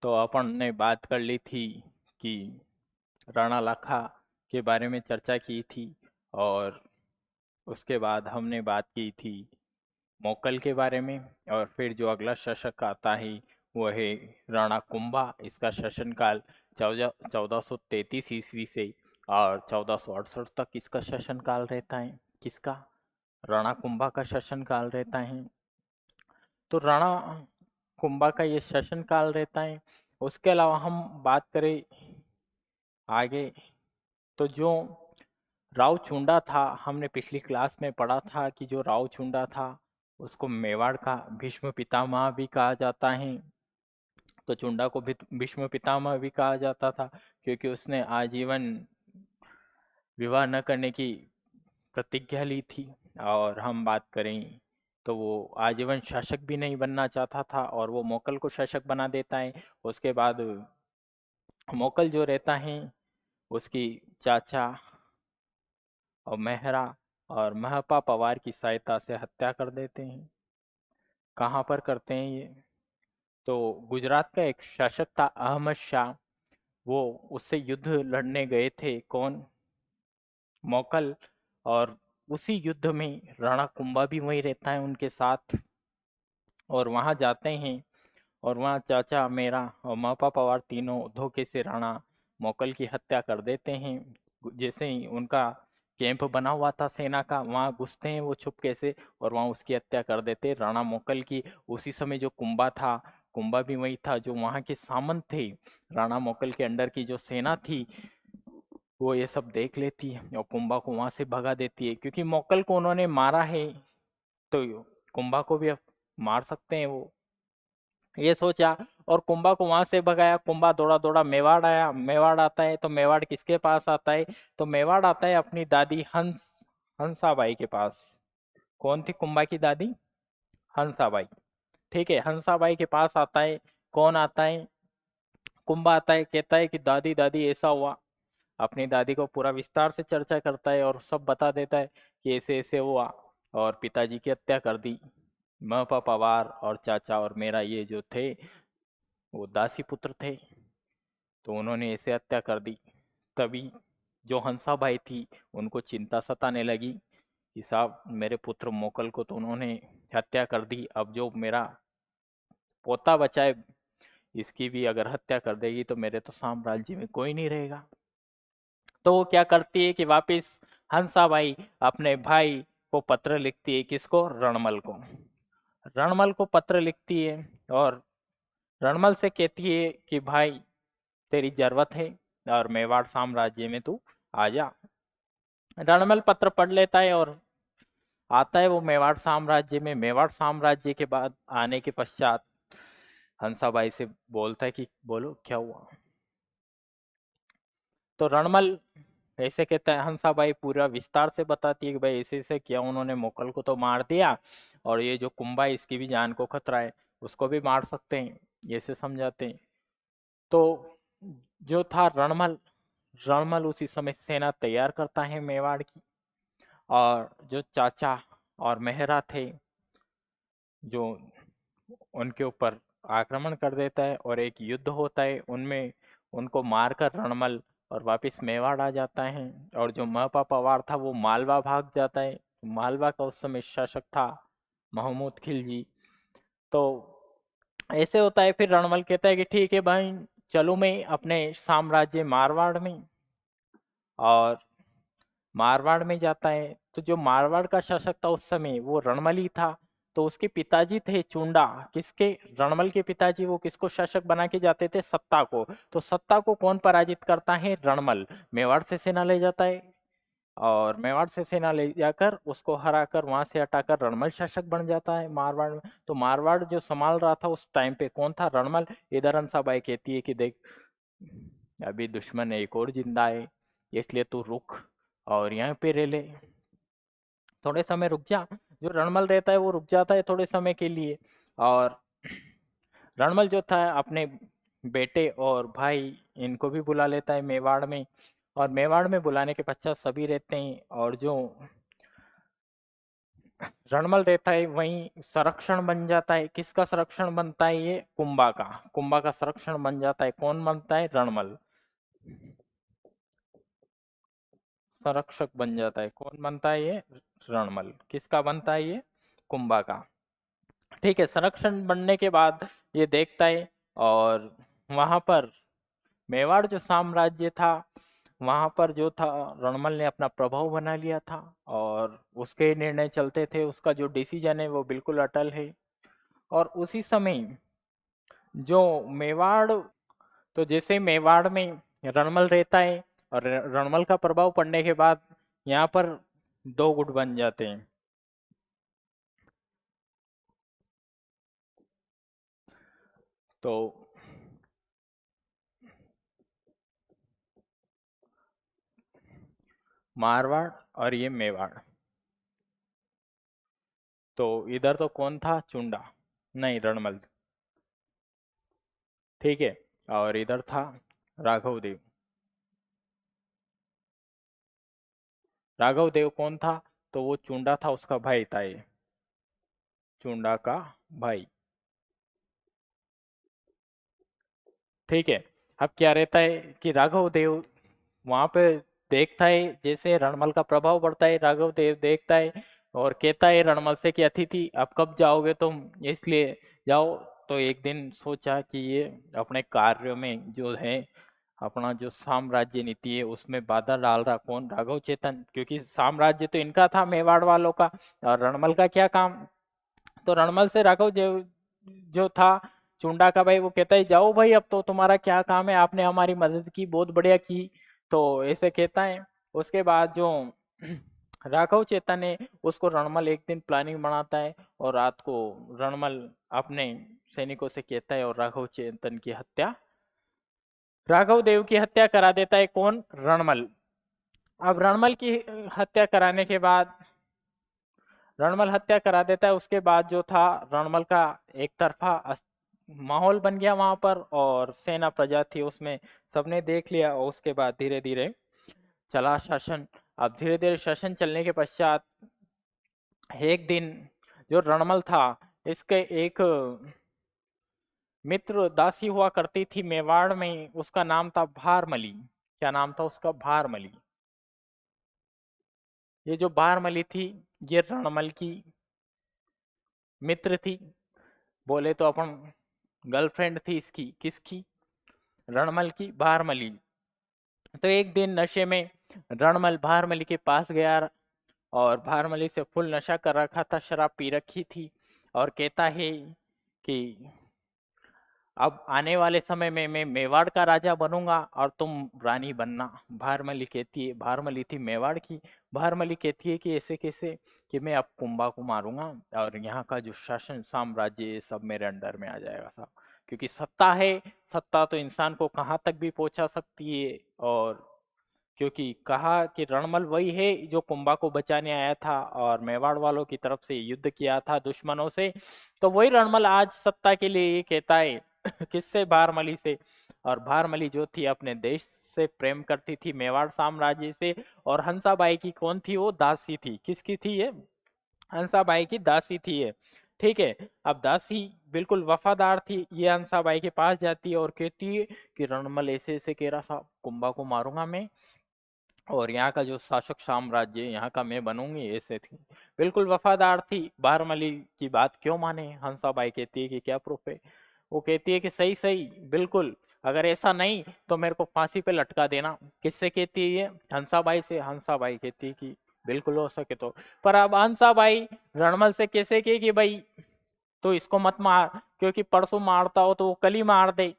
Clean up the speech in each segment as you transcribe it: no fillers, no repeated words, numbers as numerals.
तो अपन ने बात कर ली थी कि राणा लाखा के बारे में चर्चा की थी। और उसके बाद हमने बात की थी मोकल के बारे में। और फिर जो अगला शासक आता है वो है राणा कुंभा। इसका शासनकाल 1433 ईस्वी से और 1468 तक इसका शासनकाल रहता है। किसका? राणा कुंभा का शासनकाल रहता है। तो राणा कुंभा का ये शासनकाल रहता है। उसके अलावा हम बात करें आगे, तो जो राव चुंडा था, हमने पिछली क्लास में पढ़ा था कि जो राव चुंडा था उसको मेवाड़ का भीष्म पितामह भी कहा जाता है। तो चुंडा को भी भीष्म पितामह भी कहा जाता था क्योंकि उसने आजीवन विवाह न करने की प्रतिज्ञा ली थी। और हम बात करें तो वो आजीवन शासक भी नहीं बनना चाहता था और वो मोकल को शासक बना देता है। उसके बाद मोकल जो रहता है उसकी चाचा और मेहरा और महपा पवार की सहायता से हत्या कर देते हैं। कहाँ पर करते हैं ये? तो गुजरात का एक शासक था अहमद शाह, वो उससे युद्ध लड़ने गए थे। कौन? मोकल। और उसी युद्ध में राणा कुंभा भी वहीं रहता है उनके साथ। और वहां जाते हैं और वहां चाचा मेरा और मापा पवार तीनों धोखे से राणा मोकल की हत्या कर देते हैं। जैसे ही उनका कैंप बना हुआ था सेना का, वहां घुसते हैं वो छुपके से और वहां उसकी हत्या कर देते हैं राणा मोकल की। उसी समय जो कुंभा था, कुंभा भी वही था, जो वहां के सामंत थे, राणा मोकल के अंडर की जो सेना थी, वो ये सब देख लेती है और कुंभा को वहां से भगा देती है। क्योंकि मोकल को उन्होंने मारा है तो कुंभा को भी अब मार सकते हैं वो, ये सोचा। और कुंभा को वहां से भगाया। कुंभा दौड़ा दौड़ा मेवाड़ आया। मेवाड़ आता है तो मेवाड़ किसके पास आता है? तो मेवाड़ आता है अपनी दादी हंसाबाई के पास। कौन थी कुंभा की दादी? हंसाबाई। ठीक है, हंसाबाई के पास आता है। कौन आता है? कुंभा आता है, कहता है कि दादी दादी ऐसा हुआ। अपनी दादी को पूरा विस्तार से चर्चा करता है और सब बता देता है कि ऐसे ऐसे हुआ और पिताजी की हत्या कर दी। महपा पवार और चाचा और मेरा ये जो थे वो दासी पुत्र थे, तो उन्होंने ऐसे हत्या कर दी। तभी जो हंसा भाई थी उनको चिंता सताने लगी कि साहब मेरे पुत्र मोकल को तो उन्होंने हत्या कर दी, अब जो मेरा पोता बचा है इसकी भी अगर हत्या कर देगी तो मेरे तो साम्राज्य में कोई नहीं रहेगा। तो वो क्या करती है कि वापिस हंसाबाई अपने भाई को पत्र लिखती है। किसको? रणमल को। रणमल को पत्र लिखती है और रणमल से कहती है कि भाई तेरी जरूरत है और मेवाड़ साम्राज्य में तू आ जा। रणमल पत्र पढ़ लेता है और आता है वो मेवाड़ साम्राज्य में। मेवाड़ साम्राज्य के बाद आने के पश्चात हंसाबाई से बोलता है कि बोलो क्या हुआ। तो रणमल ऐसे कहता है, हंसाबाई पूरा विस्तार से बताती है कि भाई ऐसे ऐसे किया उन्होंने, मोकल को तो मार दिया और ये जो कुंभा है इसकी भी जान को खतरा है, उसको भी मार सकते हैं, ये से समझाते हैं। तो जो था रणमल, रणमल उसी समय सेना तैयार करता है मेवाड़ की। और जो चाचा और मेहरा थे जो उनके ऊपर आक्रमण कर देता है और एक युद्ध होता है उनमें। उनको मारकर रणमल और वापस मेवाड़ आ जाता है। और जो महपा पवार था वो मालवा भाग जाता है। मालवा का उस समय शासक था महमूद खिलजी। तो ऐसे होता है। फिर रणमल कहता है कि ठीक है भाई, चलो मैं अपने साम्राज्य मारवाड़ में। और मारवाड़ में जाता है तो जो मारवाड़ का शासक था उस समय वो रणमल ही था। तो उसके पिताजी थे चुंडा। किसके? रणमल के पिताजी। वो किसको शासक बना के जाते थे? सत्ता को। तो सत्ता को कौन पराजित करता है? रणमल। मेवाड़ से सेना ले जाता है और मेवाड़ से सेना ले जाकर उसको हराकर वहां से हटाकर रणमल शासक बन जाता है मारवाड़ में। तो मारवाड़ जो संभाल रहा था उस टाइम पे कौन था? रणमल। इधर हंसाबाई कहती है कि देख अभी दुश्मन एक और जिंदा है, इसलिए तू रुक और यहाँ पे रह ले, थोड़े समय रुक जा। जो रणमल रहता है वो रुक जाता है थोड़े समय के लिए। और रणमल जो था अपने बेटे और भाई इनको भी बुला लेता है मेवाड़ में। और मेवाड़ में बुलाने के पश्चात सभी रहते हैं। और जो रणमल रहता है वहीं संरक्षण बन जाता है। किसका संरक्षण बनता है? ये कुंभा का। कुंभा का संरक्षण बन जाता है। कौन बनता है? रणमल संरक्षक बन जाता है। कौन बनता है? ये रणमल। किसका बनता है? ये कुंभा का। ठीक है, संरक्षण बनने के बाद ये देखता है, और वहां पर मेवाड़ जो साम्राज्य था, वहां पर जो था, रणमल ने अपना प्रभाव बना लिया था, और उसके निर्णय चलते थे। उसका जो डिसीजन है वो बिल्कुल अटल है। और उसी समय जो मेवाड़, तो जैसे मेवाड़ में रणमल रहता है, और रणमल का प्रभाव पड़ने के बाद यहाँ पर दो गुट बन जाते हैं। तो मारवाड़ और ये मेवाड़। तो इधर तो कौन था? चुंडा, नहीं रणमल। ठीक है, और इधर था राघव देव। राघव देव कौन था? तो वो चुंडा था, उसका भाई था ये, चुंडा का भाई। ठीक है, अब क्या रहता है कि राघव देव वहां पे देखता है, जैसे रणमल का प्रभाव बढ़ता है, राघव देव देखता है और कहता है रणमल से कि अतिथि अब कब जाओगे तुम, इसलिए जाओ। तो एक दिन सोचा कि ये अपने कार्यों में जो है, अपना जो साम्राज्य नीति है उसमें बाधा डाल रहा कौन? राघव चेतन, क्योंकि साम्राज्य तो इनका था, मेवाड़ वालों का, और रणमल का क्या काम? तो रणमल से राघव जो था चुंडा का भाई, वो कहता है जाओ भाई, अब तो तुम्हारा क्या काम है, आपने हमारी मदद की, बहुत बढ़िया की। तो ऐसे कहता है। उसके बाद जो राघव चेतन है, उसको रणमल एक दिन प्लानिंग बनाता है, और रात को रणमल अपने सैनिकों से कहता है और राघव चेतन की हत्या, राघव देव की हत्या करा देता है। कौन? रणमल। अब रणमल की हत्या कराने के बाद, रणमल हत्या करा देता है, उसके बाद जो था रणमल का एक तरफा माहौल बन गया वहां पर, और सेना प्रजा थी उसमें, सबने देख लिया, और उसके बाद धीरे धीरे चला शासन। अब धीरे धीरे शासन चलने के पश्चात एक दिन जो रणमल था, इसके एक मित्र दासी हुआ करती थी मेवाड़ में, उसका नाम था भारमली। क्या नाम था उसका? भारमली। ये जो भारमली थी, ये रणमल की मित्र थी, बोले तो अपन गर्लफ्रेंड थी इसकी। किसकी? रणमल की, भारमली। तो एक दिन नशे में रणमल भारमली के पास गया, और भारमली से फुल नशा कर रखा था, शराब पी रखी थी, और कहता है कि अब आने वाले समय में मैं मेवाड़ का राजा बनूंगा और तुम रानी बनना। भारमली कहती है, भारमली थी मेवाड़ की, भारमली कहती है कि ऐसे कैसे, कि मैं अब कुंभा को मारूंगा, और यहाँ का जो शासन साम्राज्य है सब मेरे अंडर में आ जाएगा साहब। क्योंकि सत्ता है, सत्ता तो इंसान को कहाँ तक भी पहुंचा सकती है। और क्योंकि कहा कि रणमल वही है जो कुंभा को बचाने आया था, और मेवाड़ वालों की तरफ से युद्ध किया था दुश्मनों से, तो वही रणमल आज सत्ता के लिए ये कहता है। किससे? भारमली से। और भारमली जो थी अपने देश से प्रेम करती थी, मेवाड़ साम्राज्य से। और हंसाबाई की कौन थी? वो दासी थी। किसकी थी ये? हंसाबाई की दासी थी ये। ठीक है, अब दासी बिल्कुल वफादार थी, ये हंसाबाई के पास जाती है और कहती है कि रणमल ऐसे ऐसे कह रहा था, कुंभा को मारूंगा मैं, और यहाँ का जो शासक साम्राज्य है यहाँ का मैं बनूंगी, ऐसे थी। बिल्कुल वफादार थी। बारमली की बात क्यों माने? हंसाबाई कहती है कि क्या प्रूफ है? वो कहती है कि सही सही, बिल्कुल, अगर ऐसा नहीं तो मेरे को फांसी पे लटका देना। किससे कहती है ये? हंसाबाई से। हंसाबाई कहती है कि बिल्कुल हो सके तो। पर अब हंसाबाई रणमल से कैसे कहे कि भाई तो इसको मत मार, क्योंकि परसों मारता हो तो वो कल ही मार दे।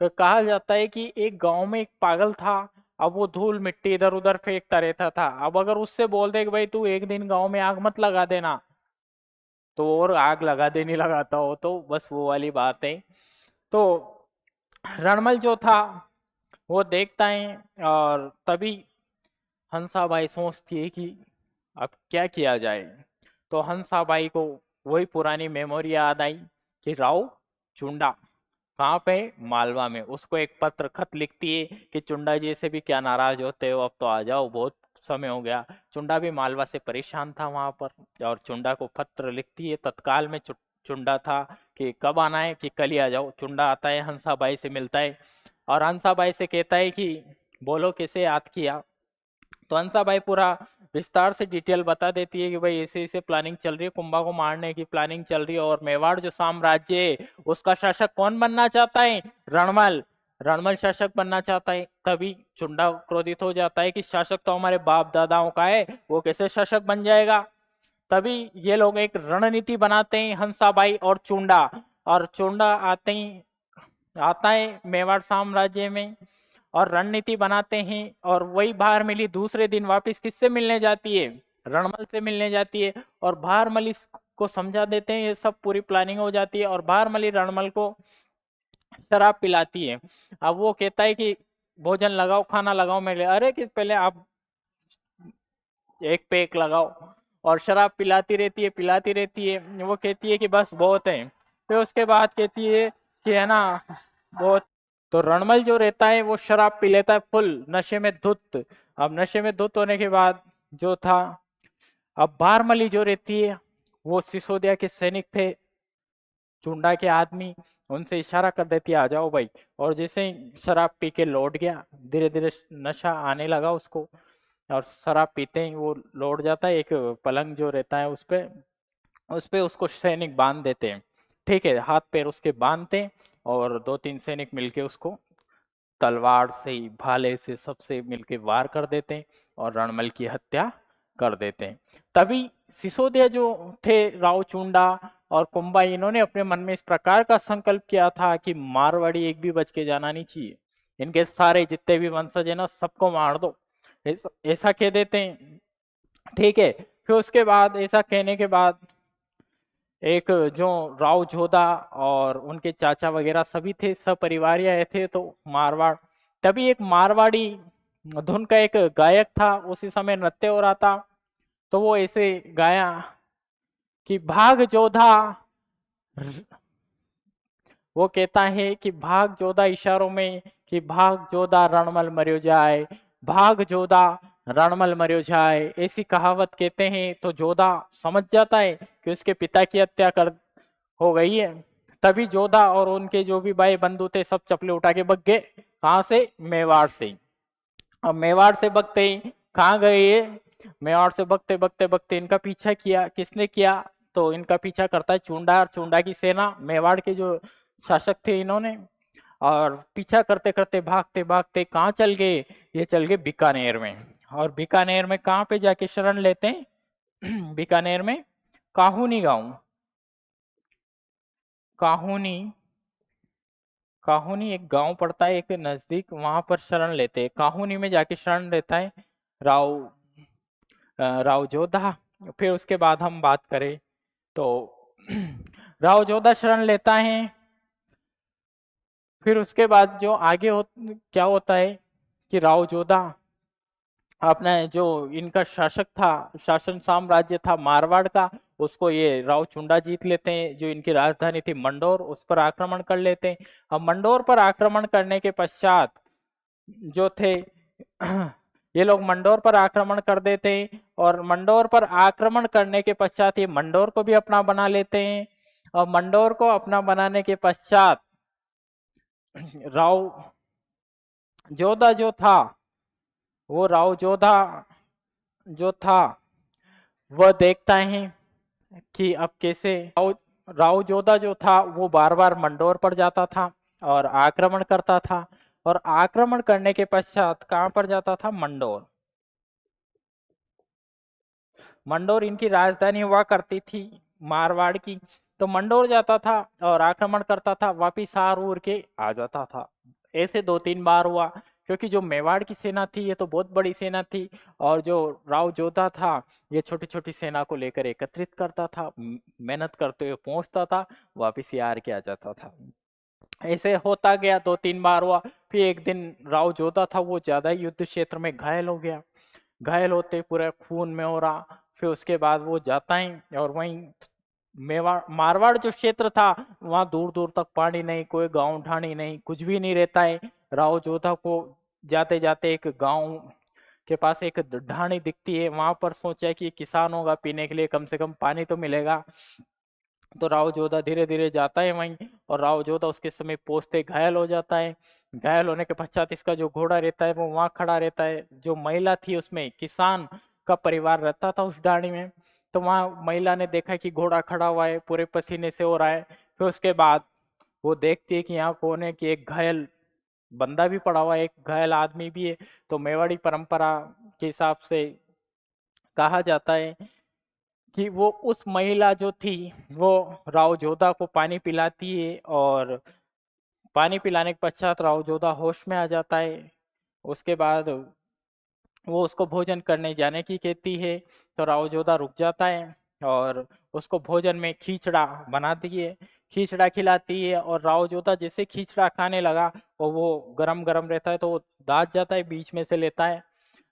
तो कहा जाता है कि एक गांव में एक पागल था, अब वो धूल मिट्टी इधर उधर फेंकता रहता था। अब अगर उससे बोल दे कि भाई तू एक दिन गांव में आग मत लगा देना, तो और आग लगा देने लगाता हो, तो बस वो वाली बात है। तो रणमल जो था वो देखता है, और तभी हंसाबाई सोचती है कि अब क्या किया जाए। तो हंसाबाई को वही पुरानी मेमोरी याद आई कि राव चुंडा कहाँ पे? मालवा में। उसको एक पत्र खत लिखती है कि चुंडा जी से भी क्या नाराज होते हो, अब तो आ जाओ, बहुत समय हो गया। चुंडा भी मालवा से परेशान था वहां पर, और चुंडा को पत्र लिखती है तत्काल में। चुंडा था कि कब आना है, कि कल ही आ जाओ। चुंडा आता है, हंसाबाई से मिलता है और हंसाबाई से कहता है कि बोलो कैसे याद किया। तो हंसाबाई पूरा विस्तार से डिटेल बता देती है कि भाई ऐसे ऐसे प्लानिंग चल रही है, कुंभा को मारने की प्लानिंग चल रही है, और मेवाड़ जो साम्राज्य है उसका शासक कौन बनना चाहता है? रणमल। रणमल शासक बनना चाहता है। तभी चुंडा क्रोधित हो जाता है कि शासक तो हमारे बाप दादाओं का है, वो कैसे शासक बन जाएगा। तभी ये लोग एक रणनीति बनाते हैं, हंसाबाई और चुंडा। और चुंडा आता है मेवाड़ साम्राज्य में और रणनीति बनाते हैं, और वही भारमली दूसरे दिन वापस किससे मिलने जाती है? रणमल से मिलने जाती है। और भारमली को समझा देते हैं, ये सब पूरी प्लानिंग हो जाती है, और भारमली रणमल को शराब पिलाती है। अब वो कहता है कि भोजन लगाओ, खाना लगाओ मेरे लिए। अरे कि पहले आप एक पेक लगाओ। और शराब पिलाती रहती है। वो कहती है कि बस बहुत है। फिर उसके बाद कहती है कि है ना बहुत। तो रणमल जो रहता है वो शराब पी लेता है फुल नशे में धुत। अब नशे में धुत होने के बाद जो था, अब भारमली जो रहती है वो सिसोदिया के सैनिक थे, चुंडा के आदमी, उनसे इशारा कर देती है आ जाओ भाई। और जैसे ही शराब पी के लौट गया, धीरे धीरे नशा आने लगा उसको, और शराब पीते ही वो लौट जाता है। एक पलंग जो रहता है उस पे उसको सैनिक बांध देते हैं। ठीक है, हाथ पैर उसके बांधते हैं, और दो तीन सैनिक मिलके उसको तलवार से भाले से सबसे मिलके वार कर देते हैं और रणमल की हत्या कर देते हैं। तभी सिसोदिया जो थे, राव चुंडा और कुंभा, इन्होंने अपने मन में इस प्रकार का संकल्प किया था कि मारवाड़ी एक भी बच के जाना नहीं चाहिए, इनके सारे जितने भी वंशज है ना सबको मार दो, ऐसा कह देते हैं। ठीक है, फिर उसके बाद ऐसा कहने के बाद एक जो राव जोधा और उनके चाचा वगैरह सभी थे, सब परिवार आए थे तो मारवाड़। तभी एक मारवाड़ी धुन का एक गायक था, उसी समय नृत्य हो रहा था। तो वो ऐसे गाया कि भाग जोधा। वो कहता है कि भाग जोधा इशारों में, कि भाग जोधा रणमल मरियो जाए, भाग जोधा रणमल मरियो जाए, ऐसी कहावत कहते हैं। तो जोधा समझ जाता है कि उसके पिता की हत्या कर हो गई है। तभी जोधा और उनके जो भी भाई बंधु थे सब चपले उठा के भाग गए। कहां से? मेवाड़ से। अब मेवाड़ से भगते ही कहाँ गए ये? मेवाड़ से भगते भगते भगते इनका पीछा किया। किसने किया? तो इनका पीछा करता है चुंडा और चुंडा की सेना, मेवाड़ के जो शासक थे इन्होंने। और पीछा करते करते भागते भागते कहाँ चल गए? ये चल गए बीकानेर में। और बीकानेर में कहाँ पे जाके शरण लेते हैं? बीकानेर में काहुनी गांव, काहुनी, काहुनी एक गांव पड़ता है एक नजदीक, वहां पर शरण लेते हैं। काहुनी में जाके शरण लेता है राव राव जोधा। फिर उसके बाद हम बात करें तो राव जोधा शरण लेता है। फिर उसके बाद जो आगे क्या होता है कि राव जोधा अपना जो इनका शासक था, शासन साम्राज्य था मारवाड़ का, उसको ये राव चुंडा जीत लेते हैं। जो इनकी राजधानी थी मंडोर, उस पर आक्रमण कर लेते हैं। अब मंडोर पर आक्रमण करने के पश्चात जो थे ये लोग मंडोर पर आक्रमण कर देते हैं, और मंडोर पर आक्रमण करने के पश्चात ये मंडोर को भी अपना बना लेते हैं। और मंडोर को अपना बनाने के पश्चात राव जोधा जो था, वो राव जोधा जो था वह देखता है कि अब कैसे राव जोधा जो था वो बार बार मंडोर पर जाता था और आक्रमण करता था। और आक्रमण करने के पश्चात कहां पर जाता था? मंडोर। मंडोर इनकी राजधानी हुआ करती थी मारवाड़ की। तो मंडोर जाता था और आक्रमण करता था, वापिस हार उर के आ जाता था। ऐसे दो तीन बार हुआ, क्योंकि जो मेवाड़ की सेना थी ये तो बहुत बड़ी सेना थी, और जो राव जोधा था ये छोटी छोटी सेना को लेकर एकत्रित करता था, मेहनत करते हुए पहुंचता था, वापिस ये हार के आ जाता था। ऐसे होता गया, दो तीन बार हुआ। फिर एक दिन राव जोधा था वो ज्यादा युद्ध क्षेत्र में घायल हो गया। घायल होते पूरे खून में हो रहा। फिर उसके बाद वो जाता है और वहीं मेवाड़ मारवाड़ जो क्षेत्र था वहां दूर दूर तक पानी नहीं, कोई गांव ढाणी नहीं, कुछ भी नहीं रहता है। राव जोधा को जाते जाते एक गांव के पास एक ढाणी दिखती है, वहां पर सोचा कि किसान होगा, पीने के लिए कम से कम पानी तो मिलेगा। तो राव जोधा धीरे धीरे जाता है वहीं, और राव जोधा उसके समय पहुंचते घायल हो जाता है। घायल होने के पश्चात इसका जो घोड़ा रहता है वो वहां खड़ा रहता है। जो महिला थी, उसमें किसान का परिवार रहता था उस डाणी में, तो वहां महिला ने देखा कि घोड़ा खड़ा हुआ है, पूरे पसीने से हो रहा है। फिर उसके बाद वो देखती है कि यहाँ कौन है, कि एक घायल बंदा भी पड़ा हुआ है, एक घायल आदमी भी है। तो मेवाड़ी परंपरा के हिसाब से कहा जाता है कि वो उस महिला जो थी वो राव जोधा को पानी पिलाती है, और पानी पिलाने के पश्चात राव जोधा होश में आ जाता है। उसके बाद वो उसको भोजन करने जाने की कहती है, तो राव जोधा रुक जाता है और उसको भोजन में खींचड़ा बनाती है, खींचड़ा खिलाती है। और राव जोधा जैसे खींचड़ा खाने लगा, और वो गरम गरम रहता है तो वो दाद जाता है, बीच में से लेता है।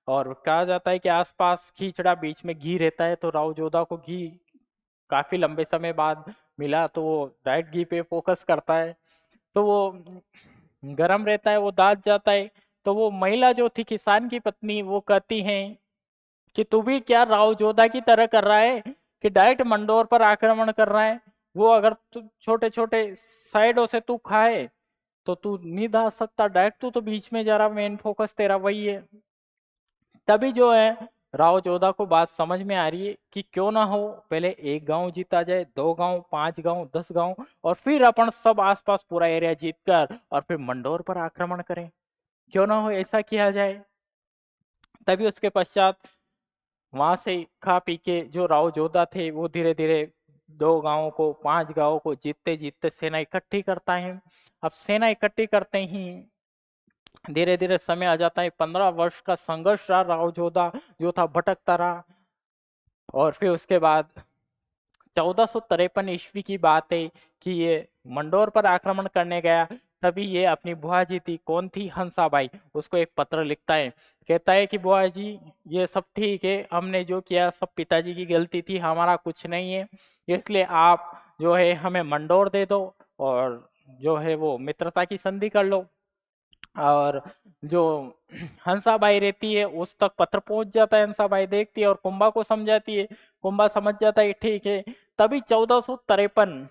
और कहा जाता है कि आसपास खींचड़ा, बीच में घी रहता है, तो राव जोधा को घी काफी लंबे समय बाद मिला, तो वो डाइट घी पे फोकस करता है। तो वो गरम रहता है, वो दाद जाता है। तो वो महिला जो थी किसान की पत्नी, वो कहती हैं कि तू भी क्या राव जोधा की तरह कर रहा है, कि डायरेक्ट मंडोर पर आक्रमण कर रहा है। वो अगर तू छोटे छोटे साइडों से तू खाए तो तू नहीं दाद सकता, डायरेक्ट तू तो बीच में जा रहा, मेन फोकस तेरा वही है। तभी जो है राव जोधा को बात समझ में आ रही है कि क्यों ना हो, पहले एक गांव जीता जाए, 2 गांव, 5 गांव, 10 गांव, और फिर अपन सब आसपास पूरा एरिया जीत कर और फिर मंडोर पर आक्रमण करें। क्यों ना हो ऐसा किया जाए। तभी उसके पश्चात वहां से खा पी के जो राव जोधा थे वो धीरे धीरे 2 गांवों को, 5 गांवों को जीतते जीतते सेना इकट्ठी करता है। अब सेना इकट्ठी करते ही धीरे धीरे समय आ जाता है, 15 वर्ष का संघर्ष रहा, राव जोधा जो था भटकता रहा। और फिर उसके बाद 1453 ईस्वी की बात है कि ये मंडोर पर आक्रमण करने गया। तभी ये अपनी बुआ जी थी, कौन थी, हंसाबाई, उसको एक पत्र लिखता है। कहता है कि बुआ जी, ये सब ठीक है, हमने जो किया सब पिताजी की गलती थी, हमारा कुछ नहीं है, इसलिए आप जो है हमें मंडोर दे दो, और जो है वो मित्रता की संधि कर लो। और जो हंसाबाई रहती है उस तक पत्र पहुंच जाता है, हंसाबाई देखती है और कुंभा को समझाती है। कुंभा समझ जाता है ठीक है। तभी 1453,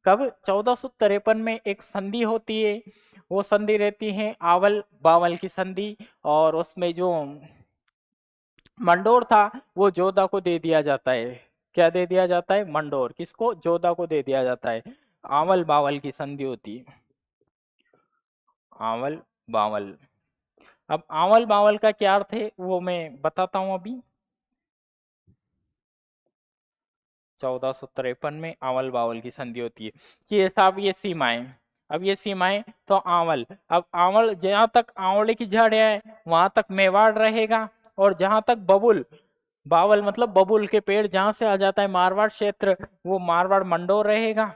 कब, 1453 में एक संधि होती है। वो संधि रहती है आवल बावल की संधि, और उसमें जो मंडोर था वो जोधा को दे दिया जाता है। क्या दे दिया जाता है, मंडोर किसको, जोधा को दे दिया जाता है। आवल बावल की संधि होती है, आवल बावल। अब आवल बावल का क्या अर्थ है वो मैं बताता हूं अभी। 1453 में आवल बावल की संधि होती है कि ऐसा, अब ये सीमाएं, अब ये सीमाएं, तो आवल, अब आवल जहां तक आंवले की जड़ है वहां तक मेवाड़ रहेगा, और जहां तक बबुल, बावल मतलब बबुल के पेड़ जहां से आ जाता है मारवाड़ क्षेत्र, वो मारवाड़ मंडोर रहेगा।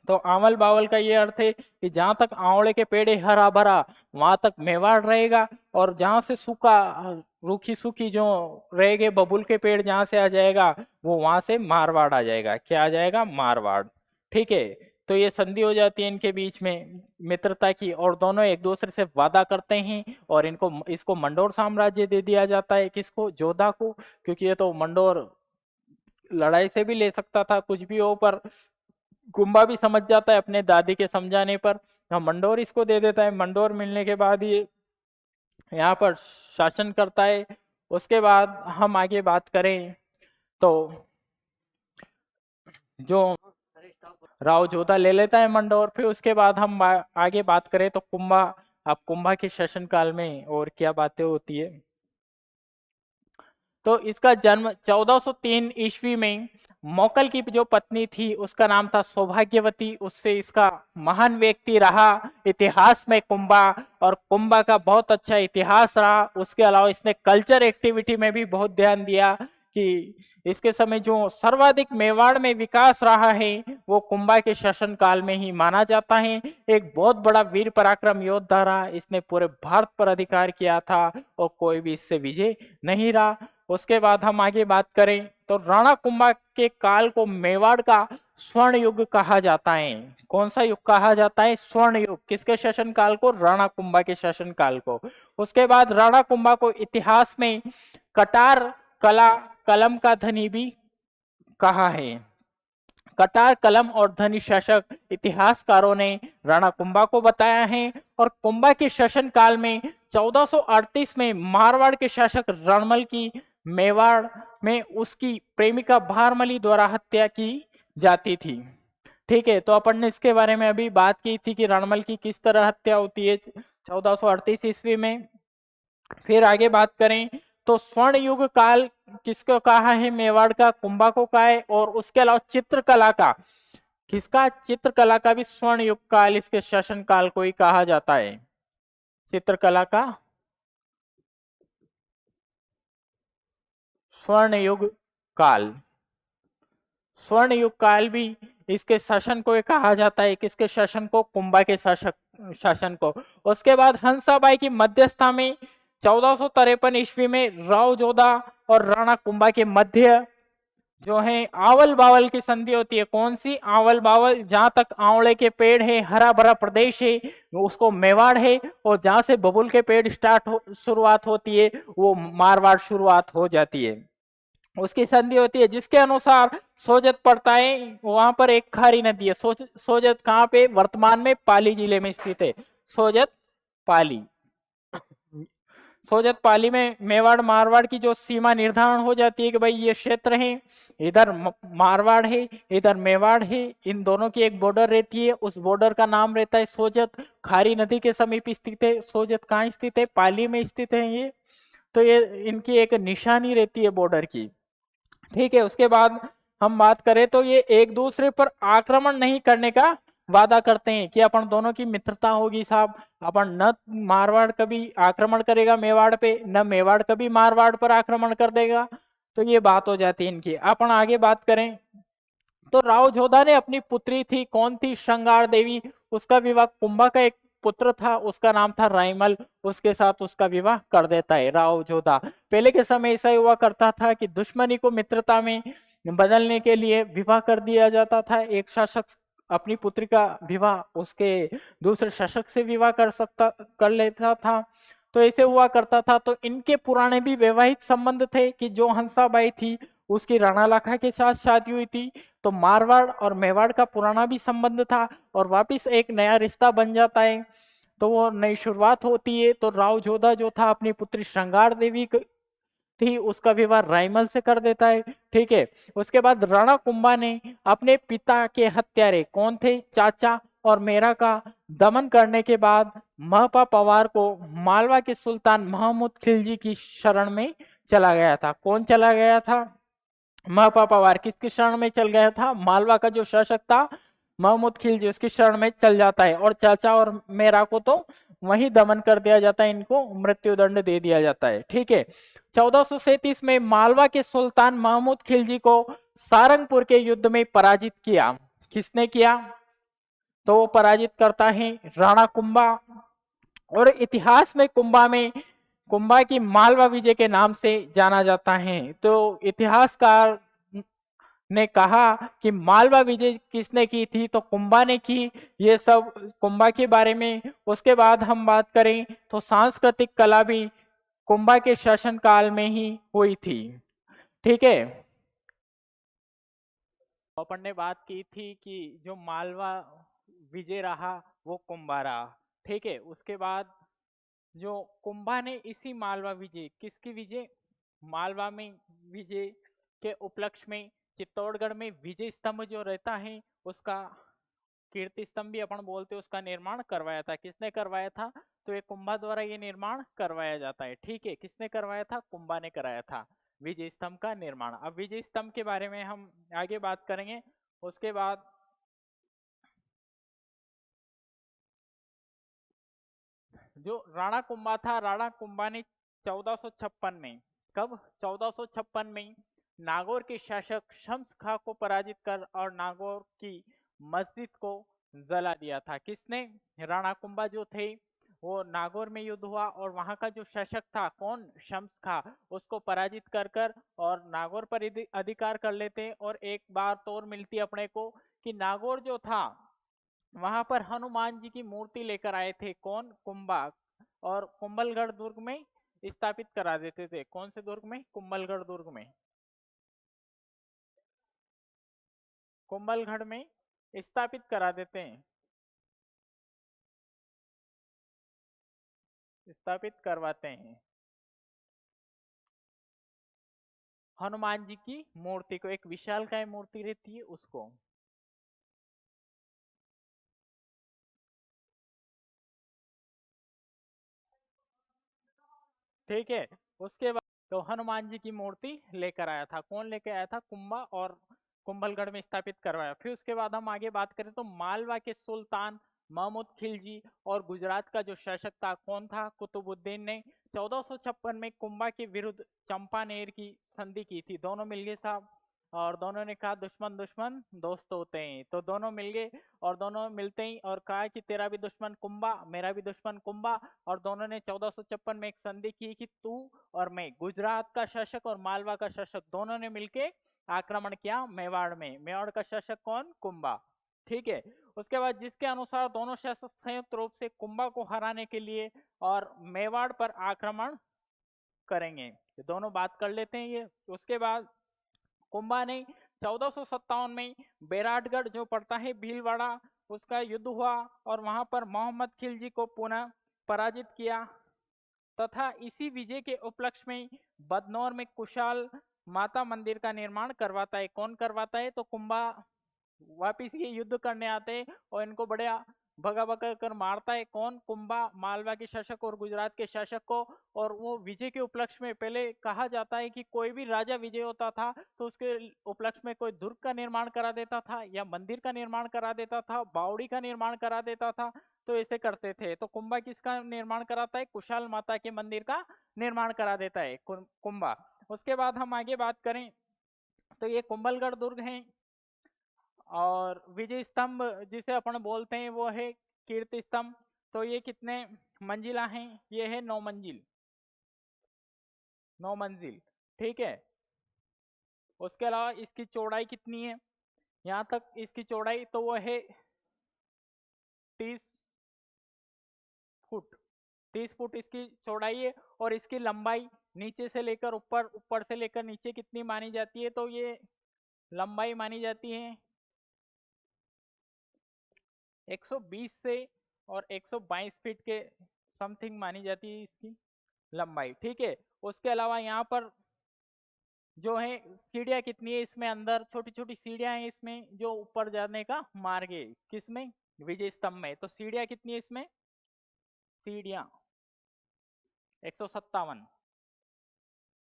तो आंवल बावल का ये अर्थ है कि जहां तक आंवले के पेड़ है हरा भरा, वहां तक मेवाड़ रहेगा, और जहां से सूखा, रूखी सूखी जो रहेंगे बबुल के पेड़ जहां से आ जाएगा, वो वहां से मारवाड़ आ जाएगा। क्या आ जाएगा, मारवाड़। ठीक है। तो ये संधि हो जाती है इनके बीच में मित्रता की, और दोनों एक दूसरे से वादा करते हैं, और इनको, इसको मंडोर साम्राज्य दे दिया जाता है, किसको, जोधा को, क्योंकि ये तो मंडोर लड़ाई से भी ले सकता था, कुछ भी हो, पर गुम्बा भी समझ जाता है अपने दादी के समझाने पर, हम मंडोर इसको दे देता है। मंडोर मिलने के बाद ये यहाँ पर शासन करता है। उसके बाद हम आगे बात करें तो जो राव जोधा ले लेता है मंडोर, फिर उसके बाद हम आगे बात करें तो कुंभा, अब कुंभा के शासन काल में और क्या बातें होती है। तो इसका जन्म 1403 ईस्वी में मौकल की जो पत्नी थी उसका नाम था सौभाग्यवती, उससे इसका महान व्यक्ति रहा इतिहास में कुंभा, और कुंभा का बहुत अच्छा इतिहास रहा। उसके अलावा इसने कल्चर एक्टिविटी में भी बहुत ध्यान दिया, कि इसके समय जो सर्वाधिक मेवाड़ में विकास रहा है वो कुंभा के शासन काल में ही माना जाता है। एक बहुत बड़ा वीर पराक्रम योद्धा रहा, इसने पूरे भारत पर अधिकार किया था और कोई भी इससे विजय नहीं रहा। उसके बाद हम आगे बात करें तो राणा कुंभा के काल को मेवाड़ का स्वर्ण युग कहा जाता है। कौन सा युग कहा जाता है? स्वर्ण युग। किसके शासनकाल को? राणा कुंभा के शासनकाल को। उसके बाद राणा कुंभा को इतिहास में कटार कला कलम का धनी भी कहा है। कटार कलम और धनी शासक इतिहासकारों ने राणा कुंभा को बताया है। और कुंभा के शासन काल में 1438 में मारवाड़ के शासक रणमल की मेवाड़ में उसकी प्रेमिका भारमली द्वारा हत्या की जाती थी। ठीक है, तो अपन ने इसके बारे में अभी बात की थी कि रणमल की किस तरह हत्या होती है 1438 ईस्वी में। फिर आगे बात करें तो स्वर्ण युग काल किसको कहा है? मेवाड़ का, कुंभा को कहा है। और उसके अलावा चित्रकला का, किसका? चित्रकला का भी स्वर्ण युग काल इसके शासन काल को ही कहा जाता है। चित्रकला का स्वर्ण युग काल, स्वर्ण युग काल भी इसके शासन को कहा जाता है। किसके शासन को? कुंभा के शासन को। उसके बाद हंसाबाई की मध्यस्थता में 1453 ईस्वी में राव जोधा और राणा कुंभा के मध्य जो है आवल बावल की संधि होती है। कौन सी? आवल बावल। जहां तक आंवले के पेड़ है, हरा भरा प्रदेश है, उसको मेवाड़ है। और जहां से बबुल के पेड़ शुरुआत होती है, वो मारवाड़ शुरुआत हो जाती है। उसकी संधि होती है जिसके अनुसार सोजत पड़ता है, वहां पर एक खारी नदी है। सोजत कहाँ पे? वर्तमान में पाली जिले में स्थित है। सोजत पाली, सोजत पाली में मेवाड़ मारवाड़ की जो सीमा निर्धारण हो जाती है कि भाई ये क्षेत्र है, इधर मारवाड़ है, इधर मेवाड़ है। इन दोनों की एक बॉर्डर रहती है, उस बॉर्डर का नाम रहता है सोजत। खारी नदी के समीप स्थित है। सोजत कहाँ स्थित है? पाली में स्थित है ये। तो ये इनकी एक निशानी रहती है बॉर्डर की। ठीक है, उसके बाद हम बात करें तो ये एक दूसरे पर आक्रमण नहीं करने का वादा करते हैं कि अपन दोनों की मित्रता होगी साहब। अपन न मारवाड़ कभी आक्रमण करेगा मेवाड़ पे, न मेवाड़ कभी मारवाड़ पर आक्रमण कर देगा। तो ये बात हो जाती है इनकी। अपन आगे बात करें तो राव जोधा ने अपनी पुत्री थी, कौन थी? श्रृंगार देवी। उसका विवाह, कुंभा का एक पुत्र था, उसका नाम था राइमल, उसके साथ उसका विवाह कर देता है राव जोधा। पहले के समय ऐसा हुआ करता था कि दुश्मनी को मित्रता में बदलने के लिए विवाह कर दिया जाता था। एक शासक अपनी पुत्री का विवाह उसके दूसरे शासक से विवाह कर लेता था। तो ऐसे हुआ करता था। तो इनके पुराने भी वैवाहिक संबंध थे कि जो हंसाबाई थी उसकी राणा लाखा के साथ शादी हुई थी। तो मारवाड़ और मेवाड़ का पुराना भी संबंध था और वापिस एक नया रिश्ता बन जाता है। तो वो नई शुरुआत होती है। तो राव जोधा जो था अपनी पुत्री श्रृंगार देवी थी, उसका विवाह राइमल से कर देता है। ठीक है, उसके बाद राणा कुंभा ने अपने पिता के हत्यारे, कौन थे? चाचा और मेरा का दमन करने के बाद महपा पवार को मालवा के सुल्तान महमूद खिलजी की शरण में चला गया था। कौन चला गया था? महपा पवार किसकी शरण में चल गया था? मालवा का जो शासक था महमूद खिलजी, उसकी शरण में चल जाता है। और चाचा और मेरा को तो वही दमन कर दिया जाता है, इनको मृत्युदंड दे दिया जाता है। ठीक है, 1437 में मालवा के सुल्तान महमूद खिलजी को सारंगपुर के युद्ध में पराजित किया। किसने किया? तो वो पराजित करता है राणा कुंभा। और इतिहास में कुंभा की मालवा विजय के नाम से जाना जाता है। तो इतिहासकार ने कहा कि मालवा विजय किसने की थी? तो कुंभा ने की। ये सब कुंभा के बारे में। उसके बाद हम बात करें तो सांस्कृतिक कला भी कुंभा के शासन काल में ही हुई थी। ठीक है, अपन ने बात की थी कि जो मालवा विजय रहा वो कुंभा रहा। ठीक है, उसके बाद जो कुंभा ने इसी मालवा विजय, किसकी विजय? मालवा में विजय के उपलक्ष्य में चित्तौड़गढ़ में विजय स्तंभ जो रहता है उसका, कीर्ति स्तंभ भी अपन बोलते हैं, उसका निर्माण करवाया था। किसने करवाया था? तो ये कुंभा द्वारा ये निर्माण करवाया जाता है। ठीक है, किसने करवाया था? कुंभा ने कराया था विजय स्तंभ का निर्माण। अब विजय स्तंभ के बारे में हम आगे बात करेंगे। उसके बाद जो राणा कुंभा था, राणा कुंभा ने 1456 में, कब? 1456 में नागौर के शासक शम्स खां को पराजित कर और नागौर की मस्जिद को जला दिया था। किसने? राणा कुंभा जो थे वो नागौर में युद्ध हुआ और वहां का जो शासक था कौन, शम्स था, उसको पराजित कर कर और नागौर पर अधिकार कर लेते हैं। और एक बात और मिलती है अपने को कि नागौर जो था वहां पर हनुमान जी की मूर्ति लेकर आए थे कौन, कुंभा, और कुंभलगढ़ दुर्ग में स्थापित करा देते थे। कौन से दुर्ग में, कुंभलगढ़ दुर्ग में, कुंभलगढ़ में स्थापित करा देते हैं, स्थापित करवाते हैं हनुमान जी की मूर्ति को। एक विशालकाय मूर्ति रहती है उसको। ठीक है। उसके बाद तो हनुमान जी की मूर्ति लेकर आया था कौन, लेकर आया था कुंभा, और कुंभलगढ़ में स्थापित करवाया। फिर उसके बाद हम आगे बात करें तो मालवा के सुल्तान महमूद खिलजी और गुजरात का जो शासक था कौन था, कुतुबुद्दीन ने 1456 में कुंभा के विरुद्ध चंपानेर की संधि की थी। दोनों मिलके साहब, और दोनों ने कहा दुश्मन दुश्मन दोस्त होते हैं, तो दोनों मिल गए और दोनों मिलते ही और कहा कि तेरा भी दुश्मन कुंभा, मेरा भी दुश्मन कुंभा। और दोनों ने 1456 में एक संधि की कि तू और मैं, गुजरात का शासक और मालवा का शासक, दोनों ने मिलके आक्रमण किया मेवाड़ में। मेवाड़ का शासक कौन, कुंभा। ठीक है। उसके बाद जिसके अनुसार दोनों शासक संयुक्त रूप से कुंभा को हराने के लिए और मेवाड़ पर आक्रमण करेंगे। ये दोनों बात कर लेते हैं ये। उसके बाद कुंभा ने 1457 में बैराटगढ़ जो पड़ता है भीलवाड़ा, उसका युद्ध हुआ और वहां पर मोहम्मद खिलजी को पुनः पराजित किया। तथा इसी विजय के उपलक्ष्य में बदनौर में कुशाल माता मंदिर का निर्माण करवाता है। कौन करवाता है, तो कुंभा वापिस ये युद्ध करने आते हैं और इनको बड़े भगा भगा कर मारता है कौन, कुंभा, मालवा के शासक और गुजरात के शासक को। और वो विजय के उपलक्ष्य में, पहले कहा जाता है कि कोई भी राजा विजय होता था तो उसके उपलक्ष्य में कोई दुर्ग का निर्माण करा देता था या मंदिर का निर्माण करा देता था, बावड़ी का निर्माण करा देता था, तो ऐसे करते थे। तो कुंभा किसका निर्माण कराता है, कुशाल माता के मंदिर का निर्माण करा देता है कुंभा। उसके बाद हम आगे बात करें तो ये कुंभलगढ़ दुर्ग है। और विजय स्तंभ जिसे अपन बोलते हैं वो है कीर्ति स्तंभ। तो ये कितने मंजिला हैं, ये है 9 मंजिल, 9 मंजिल। ठीक है। उसके अलावा इसकी चौड़ाई कितनी है, यहाँ तक इसकी चौड़ाई तो वो है 30 फुट, 30 फुट इसकी चौड़ाई है। और इसकी लंबाई नीचे से लेकर ऊपर, ऊपर से लेकर नीचे कितनी मानी जाती है, तो ये लंबाई मानी जाती है 120 से और 122 फीट के समथिंग मानी जाती है इसकी लंबाई। ठीक है। उसके अलावा यहाँ पर जो है सीढ़ियाँ कितनी है, इसमें अंदर छोटी छोटी सीढ़ियाँ हैं इसमें जो ऊपर जाने का मार्ग है, किसमें, विजय स्तंभ में। तो सीढ़ियाँ कितनी है इसमें, सीढ़ियाँ 157,